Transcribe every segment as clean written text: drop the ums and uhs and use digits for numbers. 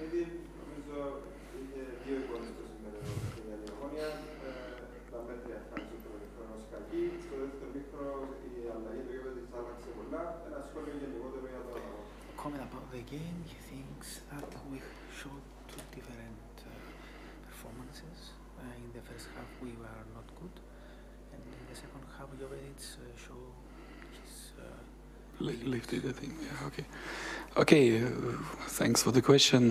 παιχνίδι, νομίζω είχε δύο εικόνες στο σημερινό παιχνίδι για την Ομόνοια. Τα μέτρια ευχάρισε το χρόνο κακή. Στο δεύτερο μήχρονο η αλλαγή του γήπεδου της άλλαξε πολλά. Ένα σχόλιο γενικότερο για το αγώνα. Comment about the game, he thinks that we showed two different performances. In the first half we were not good, and in the second half Jovetic showed his lifted, I think. Yeah, okay. Okay, thanks for the question.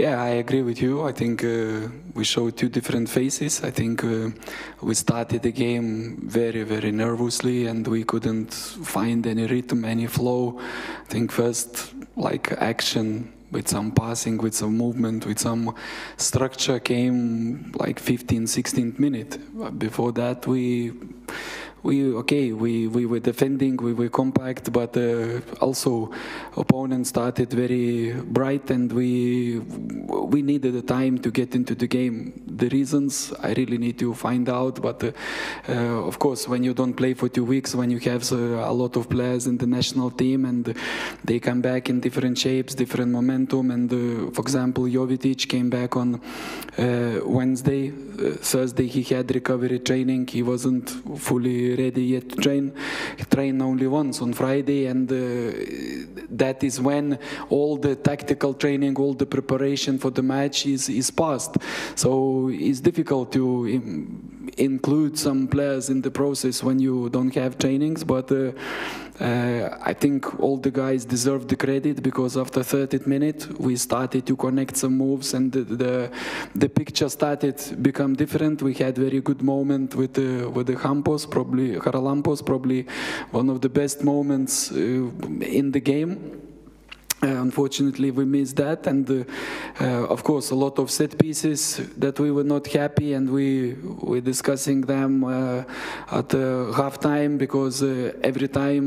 Yeah, I agree with you. I think we showed two different faces. I think we started the game very, very nervously, and we couldn't find any rhythm, any flow. I think first, like, action with some passing, with some movement, with some structure came like 15, 16th minute. Before that, we were defending, we were compact, but also opponent started very bright, and we needed the time to get into the game. The reasons I really need to find out, but of course, when you don't play for 2 weeks, when you have a lot of players in the national team and they come back in different shapes, different momentum, and for example, Jovetic came back on Wednesday. Thursday he had recovery training. He wasn't fully ready yet to train. He trained only once on Friday, and that is when all the tactical training, all the preparation for the match is past. So it's difficult to include some players in the process when you don't have trainings, but I think all the guys deserve the credit, because after 30 minutes we started to connect some moves, and the picture started become different. We had very good moment with the Haralampos, probably one of the best moments in the game. Unfortunately, we missed that, and of course, a lot of set pieces that we were not happy, and we were discussing them at halftime, because every time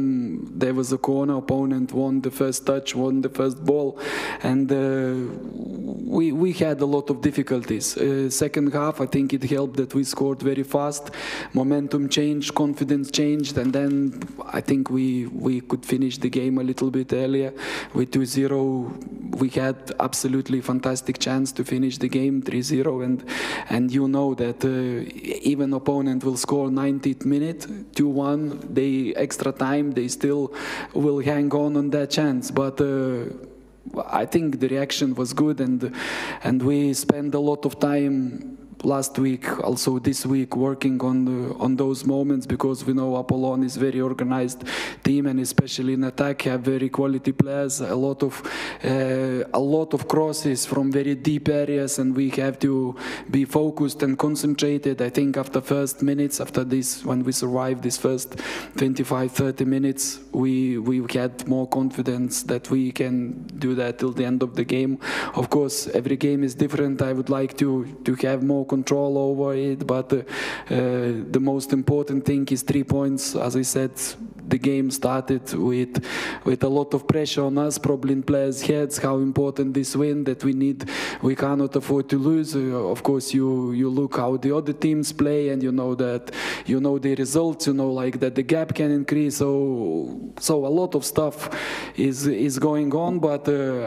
there was a corner, opponent won the first touch, won the first ball, and we had a lot of difficulties. Second half, I think it helped that we scored very fast, momentum changed, confidence changed, and then I think we could finish the game a little bit earlier with 2-0. We had absolutely fantastic chance to finish the game 3-0, and you know that even opponent will score 90th minute 2-1, they extra time, they still will hang on that chance, but I think the reaction was good, and we spent a lot of time last week, also this week, working on those moments, because we know Apollon is very organized team, and especially in attack have very quality players, a lot of crosses from very deep areas, and we have to be focused and concentrated. I think after first minutes, after this, when we survived this first 25-30 minutes, we had more confidence that we can do that till the end of the game. Of course, every game is different. I would like to have more control over it, but the most important thing is 3 points. As I said, the game started with a lot of pressure on us, probably in players' heads, how important this win, that we cannot afford to lose. Of course, you look how the other teams play, and you know that, you know the results, you know, like that the gap can increase. So a lot of stuff is going on, but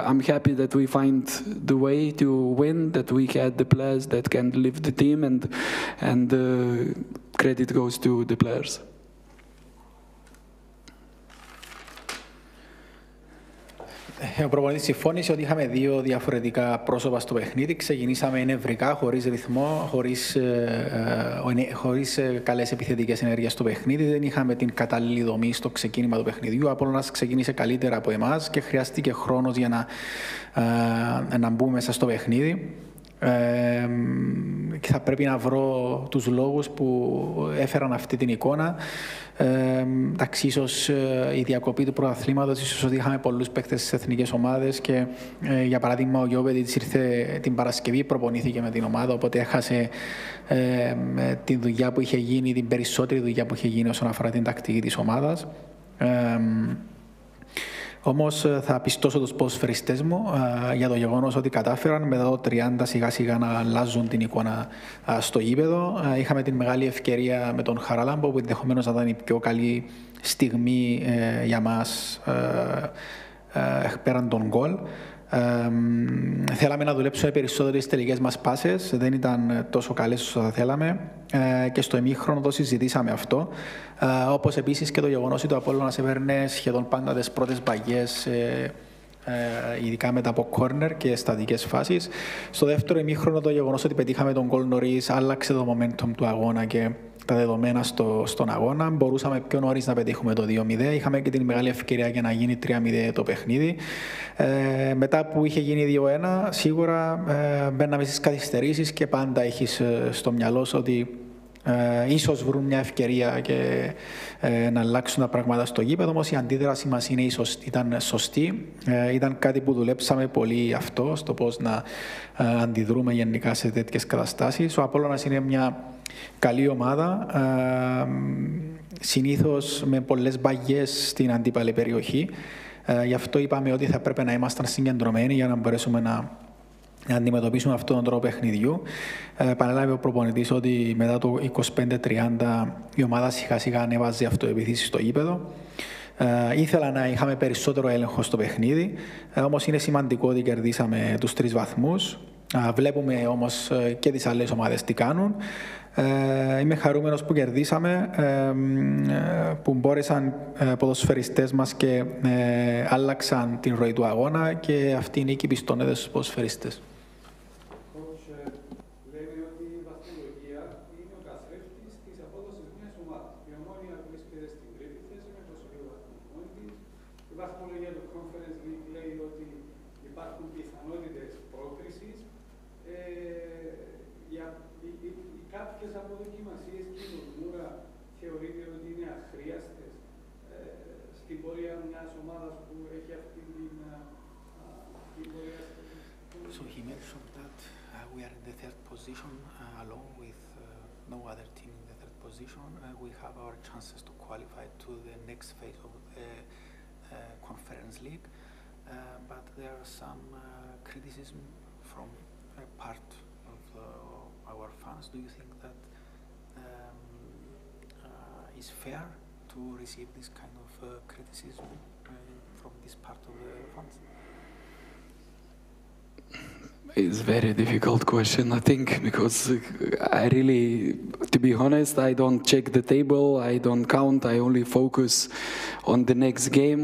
I'm happy that we find the way to win, that we had the players that can lift the team, and credit goes to the players. Ο προπονητής συμφώνησε ότι είχαμε δύο διαφορετικά πρόσωπα στο παιχνίδι. Ξεκινήσαμε νευρικά, χωρίς ρυθμό, χωρίς καλές επιθετικές ενέργειες στο παιχνίδι. Δεν είχαμε την κατάλληλη δομή στο ξεκίνημα του παιχνιδιού. Ο Απόλλωνας ξεκίνησε καλύτερα από εμάς και χρειάστηκε χρόνος για να μπούμε μέσα στο παιχνίδι. Και θα πρέπει να βρω τους λόγους που έφεραν αυτή την εικόνα. Εντάξει, ίσως η διακοπή του πρωταθλήματος, ίσως ότι είχαμε πολλούς παίκτες στις εθνικές ομάδες και για παράδειγμα ο Γιώβετιτς ήρθε την Παρασκευή, προπονήθηκε με την ομάδα, οπότε έχασε τη δουλειά που είχε γίνει, την περισσότερη δουλειά που είχε γίνει όσον αφορά την τακτική της ομάδας. Όμως θα πιστώσω τους ποδοσφαιριστές μου για το γεγονός ότι κατάφεραν μετά το 30 σιγά σιγά να αλλάζουν την εικόνα στο γήπεδο. Είχαμε την μεγάλη ευκαιρία με τον Χαράλαμπο που ενδεχομένως θα ήταν η πιο καλή στιγμή για μας πέραν τον γκολ. Θέλαμε να δουλέψουμε περισσότερο στις τελικές μας πάσες, δεν ήταν τόσο καλές όσο θα θέλαμε και στο ημίχρονο το συζητήσαμε αυτό. Όπως επίσης και το γεγονός ότι ο Απόλλωνας έπαιρνε σχεδόν πάντα τις πρώτες μπαγιές, ειδικά μετά από κόρνερ και στατικές φάσεις. Στο δεύτερο ημίχρονο το γεγονός ότι πετύχαμε τον γκολ νωρίς άλλαξε το momentum του αγώνα και τα δεδομένα στον αγώνα. Μπορούσαμε πιο νωρίς να πετύχουμε το 2-0. Είχαμε και την μεγάλη ευκαιρία για να γίνει 3-0 το παιχνίδι. Μετά που είχε γίνει 2-1, σίγουρα μπαίναμε στις καθυστερήσεις και πάντα έχεις στο μυαλό σου ότι ίσως βρουν μια ευκαιρία και να αλλάξουν τα πράγματα στο γήπεδο, όμως η αντίδραση μας ήταν σωστή. Ήταν κάτι που δουλέψαμε πολύ αυτό, στο πώς να αντιδρούμε γενικά σε τέτοιες καταστάσεις. Ο Απόλλωνας είναι μια καλή ομάδα, συνήθως με πολλές μπαγιές στην αντίπαλη περιοχή. Γι' αυτό είπαμε ότι θα πρέπει να ήμασταν συγκεντρωμένοι για να μπορέσουμε να αντιμετωπίσουμε αυτόν τον τρόπο παιχνιδιού. Παρέλαβε ο προπονητής ότι μετά το 25-30 η ομάδα σιγά σιγά ανέβαζε αυτοεπιθήσεις στο γήπεδο. Ήθελα να είχαμε περισσότερο έλεγχο στο παιχνίδι, όμως είναι σημαντικό ότι κερδίσαμε τους 3 βαθμούς. Βλέπουμε όμως και τις άλλες ομάδες τι κάνουν. Είμαι χαρούμενος που κερδίσαμε, που μπόρεσαν ποδοσφαιριστές μας και άλλαξαν την ροή του αγώνα και αυτή η νίκη πιστώνεται στους ποδοσφαιριστές. Λέμε ότι η βαθμολογία είναι ο καθρέφτης της απόδοσης μιας ομάδας. Η Ομόνοια βρίσκεται στην τρίτη θέση με 22 βαθμούς μόνη της. Η βαθμολογία του Conference League λέει ότι υπάρχουν πιθανότητες πρόκρισης. Κάποιες αποδοκιμασίες και η Ομόνοια θεωρείται ότι είναι αχρίαστες στην πορεία μιας ομάδας που έχει αυτή την πορεία. So he mentioned that we are in the third position, along with no other team in the third position. We have our chances to qualify to the next phase of the Conference League, but there are some criticism from part of our fans. Do you think that is fair to receive this kind of criticism from this part of the fans? It's a very difficult question, I think, because I really, to be honest, I don't check the table, I don't count, I only focus on the next game,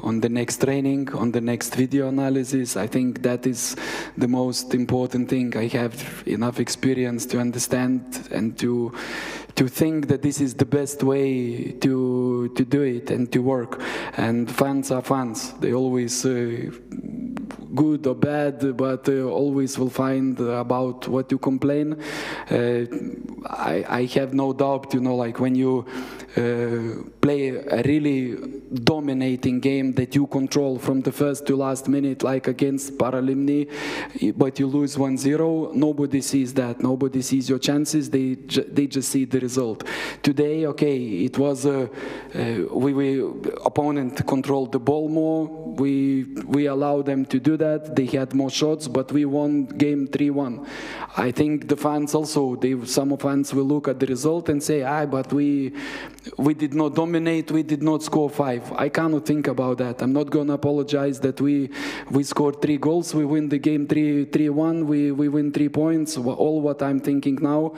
on the next training, on the next video analysis. I think that is the most important thing. I have enough experience to understand and to think that this is the best way to do it and to work. And fans are fans. They always good or bad, but always will find about what you complain. I have no doubt, you know, like when you play a really dominating game that you control from the first to last minute, like against Paralimni, but you lose 1-0, nobody sees that. Nobody sees your chances. They just see the result. Today, okay, it was we opponent controlled the ball more. We allowed them to do that. They had more shots, but we won game 3-1. I think the fans also, some fans will look at the result and say, but we did not dominate, we did not score 5. I cannot think about that. I'm not going to apologize that we scored 3 goals, we win the game 3-1, we win 3 points. All what I'm thinking now,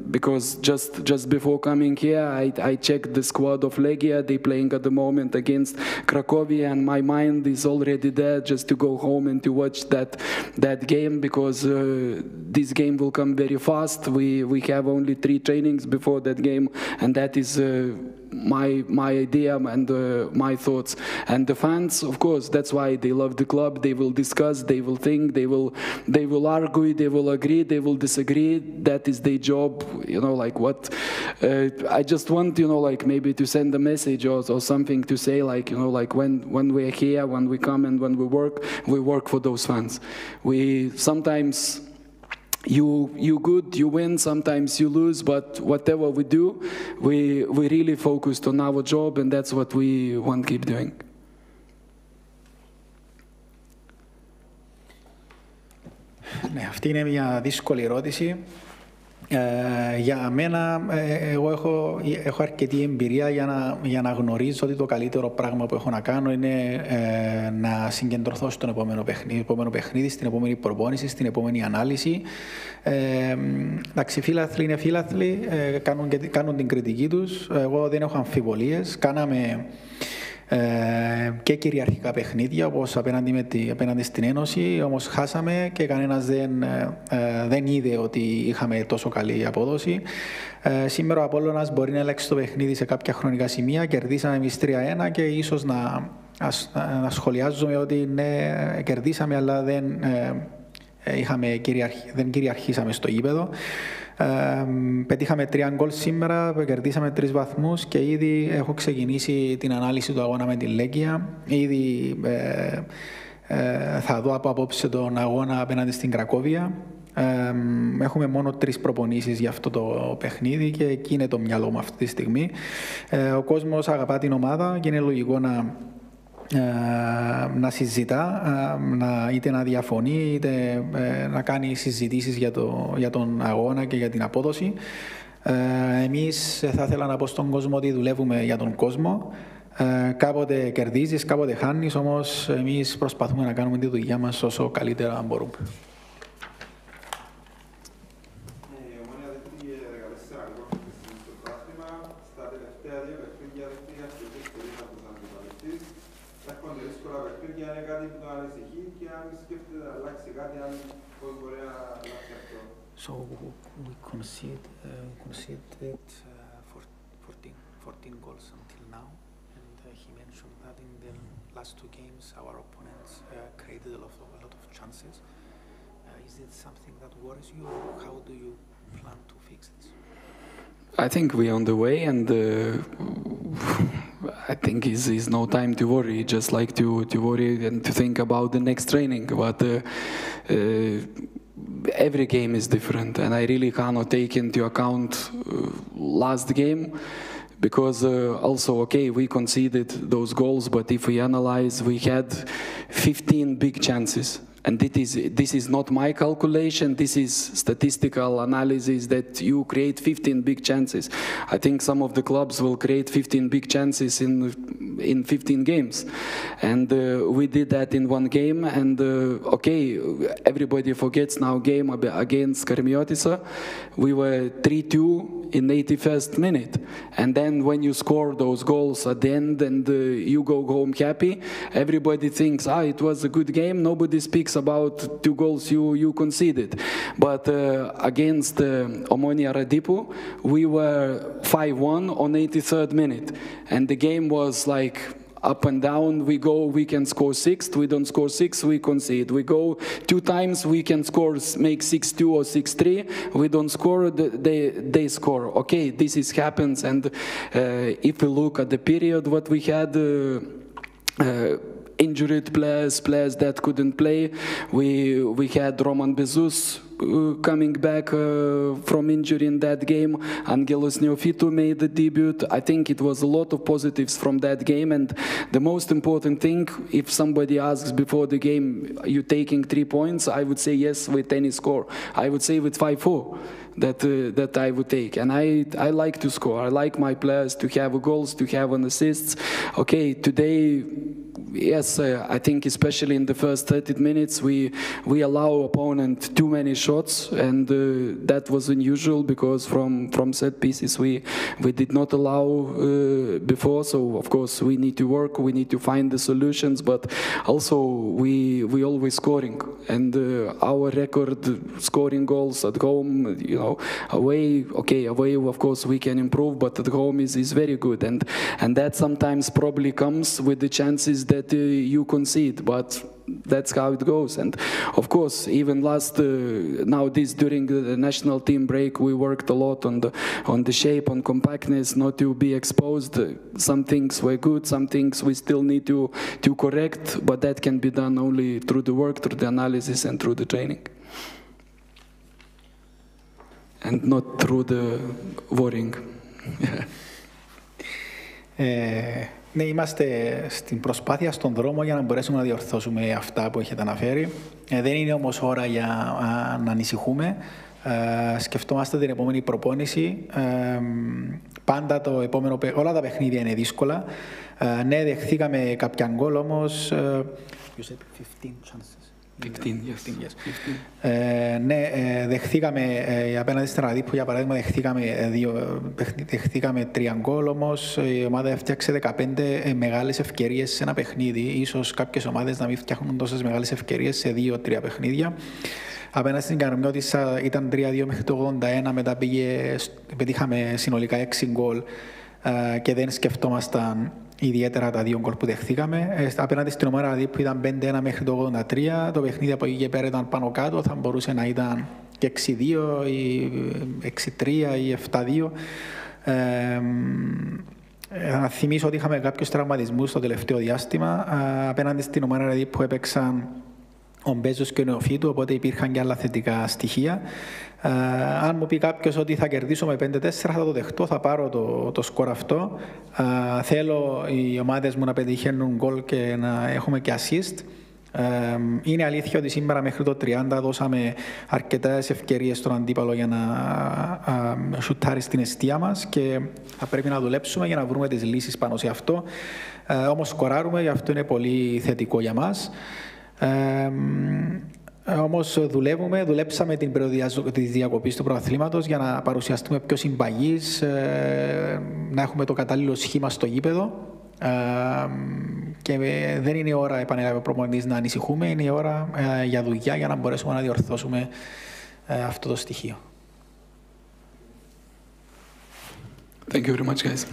because just before coming here, I checked the squad of Legia. They playing at the moment against Cracovia, and my mind is already there just to go home and to watch that game, because this game will come very fast. We have only 3 trainings before that game, and that is my idea and my thoughts. And the fans, of course, that's why they love the club. They will discuss, they will think, they will argue, they will agree, they will disagree. That is their job, you know, like what I just want, you know, like maybe to send a message or something to say, like, you know, like when we're here, when we come and when we work for those fans. We sometimes you good, you win, sometimes you lose, but whatever we do, we really focused on our job, and that's what we want to keep doing. Ναι, αυτή είναι μια δύσκολη ερώτηση. Για μένα, εγώ έχω αρκετή εμπειρία για να γνωρίζω ότι το καλύτερο πράγμα που έχω να κάνω είναι να συγκεντρωθώ στον επόμενο παιχνίδι, στην επόμενη προπόνηση, στην επόμενη ανάλυση. Εντάξει, φίλαθλοι είναι φίλαθλοι, κάνουν την κριτική τους. Εγώ δεν έχω αμφιβολίες. Κάναμε και κυριαρχικά παιχνίδια, όπως απέναντι στην Ένωση, όμως χάσαμε και κανένας δεν είδε ότι είχαμε τόσο καλή απόδοση. Σήμερα ο Απόλλωνας μπορεί να ελέγξει το παιχνίδι σε κάποια χρονικά σημεία. Κερδίσαμε εμείς 3-1 και ίσως να σχολιάζουμε ότι ναι, κερδίσαμε, αλλά δεν κυριαρχήσαμε στο γήπεδο. Πετύχαμε 3 γκολ σήμερα, κερδίσαμε 3 βαθμούς και ήδη έχω ξεκινήσει την ανάλυση του αγώνα με την Λέγκια. Ήδη θα δω από απόψε τον αγώνα απέναντι στην Κρακόβια. Έχουμε μόνο 3 προπονήσεις για αυτό το παιχνίδι και εκεί είναι το μυαλό μου αυτή τη στιγμή. Ο κόσμος αγαπά την ομάδα και είναι λογικό να συζητά, είτε να διαφωνεί, είτε να κάνει συζητήσεις για τον αγώνα και για την απόδοση. Εμείς θα ήθελα να πω στον κόσμο ότι δουλεύουμε για τον κόσμο. Κάποτε κερδίζεις, κάποτε χάνεις, όμως εμείς προσπαθούμε να κάνουμε τη δουλειά μας όσο καλύτερα μπορούμε. So we conceded 14 goals until now, and he mentioned that in the last 2 games our opponents created a lot of chances. Is it something that worries you, or how do you plan to fix this? I think we're on the way, and I think it's no time to worry. Just like to worry and to think about the next training, but every game is different, and I really cannot take into account last game, because also, okay, we conceded those goals, but if we analyze, we had 15 big chances. And this is not my calculation, this is statistical analysis that you create 15 big chances. I think some of the clubs will create 15 big chances in 15 games. And we did that in 1 game, and okay, everybody forgets now game against Karmiotisa. We were 3-2 in 81st minute. And then when you score those goals at the end and you go home happy, everybody thinks, it was a good game, nobody speaks about 2 goals you conceded. But against OMONOIA Radipu, we were 5-1 on 83rd minute. And the game was like up and down. We can score 6, we don't score 6, we concede. We go 2 times, we can score, make 6-2 or 6-3, we don't score, they score. Okay, this happens, and if we look at the period what we had, injured players that couldn't play. We had Roman Bezus coming back from injury in that game. Angelos Neofitou made the debut. I think it was a lot of positives from that game, and the most important thing, if somebody asks before the game, you taking 3 points, I would say yes with any score. I would say with 5-4 that I would take, and I like to score. I like my players to have goals, to have an assists. Okay, today, yes, I think especially in the first 30 minutes we allow opponent too many shots, and that was unusual, because from set pieces we did not allow before. So of course we need to work, we need to find the solutions, but also we always scoring, and our record scoring goals at home, you know, away, okay, away of course we can improve, but at home is very good, and that sometimes probably comes with the chances that you concede, but that's how it goes. And of course, even during the national team break, we worked a lot on the shape, on compactness, not to be exposed. Some things were good, some things we still need to correct, but that can be done only through the work, through the analysis, and through the training, and not through the worrying. Ναι, είμαστε στην προσπάθεια, στον δρόμο για να μπορέσουμε να διορθώσουμε αυτά που έχετε αναφέρει. Δεν είναι όμως ώρα για να ανησυχούμε. Σκεφτόμαστε την επόμενη προπόνηση. Πάντα όλα τα παιχνίδια είναι δύσκολα. Ναι, δεχθήκαμε κάποια γκολ όμως. 15 chances. 15, yes. Ναι, δεχθήκαμε απέναντι στην Ραδίππο, για παράδειγμα, δεχθήκαμε 3 γκολ, όμως η ομάδα έφτιαξε 15 μεγάλες ευκαιρίες σε ένα παιχνίδι. Ίσως κάποιες ομάδες να μην φτιάχνουν τόσες μεγάλες ευκαιρίες σε 2-3 παιχνίδια. Απέναντι στην Καρμιώτισσα ήταν 3-2 μέχρι το 81, μετά πετύχαμε συνολικά 6 γκολ και δεν σκεφτόμασταν ιδιαίτερα τα 2 γκολ που δεχθήκαμε. Απέναντι στην ομάδα Ραδίππου ήταν 5-1 μέχρι το 83. Το παιχνίδι από εκεί και πέρα ήταν πάνω κάτω. Θα μπορούσε να ήταν και 6-2 ή 6-3 ή 7-2. Να θυμίσω ότι είχαμε κάποιους τραυματισμούς στο τελευταίο διάστημα. Απέναντι στην ομάδα Ραδίππου έπαιξαν ο Μπέζος και ο Νεοφύτου, οπότε υπήρχαν και άλλα θετικά στοιχεία. Αν μου πει κάποιος ότι θα κερδίσουμε 5-4, θα το δεχτώ, θα πάρω το σκορ αυτό. Θέλω οι ομάδες μου να πετυχαίνουν γκολ και να έχουμε και assist. Είναι αλήθεια ότι σήμερα μέχρι το 30 δώσαμε αρκετές ευκαιρίες στον αντίπαλο για να σουτάρει στην εστία μας και θα πρέπει να δουλέψουμε για να βρούμε τις λύσεις πάνω σε αυτό. Όμως σκοράρουμε, γι' αυτό είναι πολύ θετικό για μας. Όμως δουλέψαμε την περίοδο της διακοπής του πρωταθλήματος για να παρουσιαστούμε πιο συμπαγείς, να έχουμε το κατάλληλο σχήμα στο γήπεδο και δεν είναι η ώρα, επανέλαβε ο προπονητής, να ανησυχούμε, είναι η ώρα για δουλειά για να μπορέσουμε να διορθώσουμε αυτό το στοιχείο. Thank you very much, guys.